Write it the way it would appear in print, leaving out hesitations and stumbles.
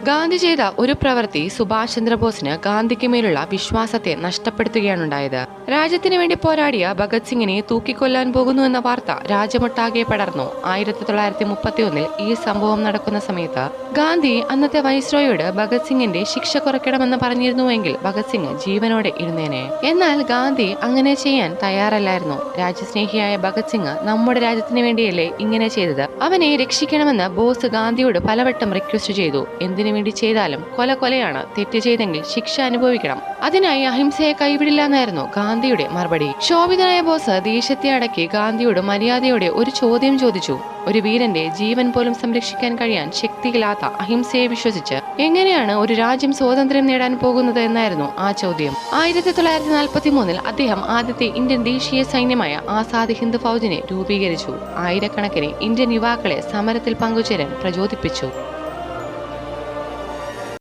ഗാന്ധി ചെയ്ത ഒരു പ്രവൃത്തി സുഭാഷ് ചന്ദ്രബോസിന് ഗാന്ധിക്ക് മേലുള്ള വിശ്വാസത്തെ നഷ്ടപ്പെടുത്തുകയാണുണ്ടായത്. രാജ്യത്തിനു വേണ്ടി പോരാടിയ ഭഗത് സിംഗിനെ തൂക്കിക്കൊല്ലാൻ പോകുന്നു എന്ന വാർത്ത രാജ്യമൊട്ടാകെ പടർന്നു. 1931 ഈ സംഭവം നടക്കുന്ന സമയത്ത് ഗാന്ധി അന്നത്തെ വൈസ്രോയോട് ഭഗത് സിംഗിന്റെ ശിക്ഷ കുറയ്ക്കണമെന്ന് പറഞ്ഞിരുന്നുവെങ്കിൽ ഭഗത് സിംഗ് ജീവനോടെ ഇരുന്നേനെ. എന്നാൽ ഗാന്ധി അങ്ങനെ ചെയ്യാൻ തയ്യാറല്ലായിരുന്നു. രാജ്യസ്നേഹിയായ ഭഗത് സിംഗ് നമ്മുടെ രാജ്യത്തിന് വേണ്ടിയല്ലേ ഇങ്ങനെ ചെയ്തത്, അവനെ രക്ഷിക്കണമെന്ന് ബോസ് ഗാന്ധിയോട് പലവട്ടം റിക്വസ്റ്റ് ചെയ്തു. എന്തിനു വേണ്ടി ചെയ്താലും കൊലയാണ്, തെറ്റ് ചെയ്തെങ്കിൽ ശിക്ഷ അനുഭവിക്കണം, അതിനായി അഹിംസയെ കൈവിടില്ല എന്നായിരുന്നു ഗാന്ധിയുടെ മറുപടി. ക്ഷോഭിതനായ ബോസ് ദേഷ്യത്തെ അടക്കി ഗാന്ധിയോട് മര്യാദയോടെ ഒരു ചോദ്യം ചോദിച്ചു. ഒരു വീരന്റെ ജീവൻ പോലും സംരക്ഷിക്കാൻ കഴിയാൻ ശക്തിയില്ലാത്ത അഹിംസയെ വിശ്വസിച്ച് എങ്ങനെയാണ് ഒരു രാജ്യം സ്വാതന്ത്ര്യം നേടാൻ പോകുന്നത് എന്നായിരുന്നു ആ ചോദ്യം. 1943 അദ്ദേഹം ആദ്യത്തെ ഇന്ത്യൻ ദേശീയ സൈന്യമായ ആസാദ് ഹിന്ദ് ഫൗജിനെ രൂപീകരിച്ചു. ആയിരക്കണക്കിന് ഇന്ത്യൻ യുവാക്കളെ സമരത്തിൽ പങ്കുചേരാൻ പ്രചോദിപ്പിച്ചു.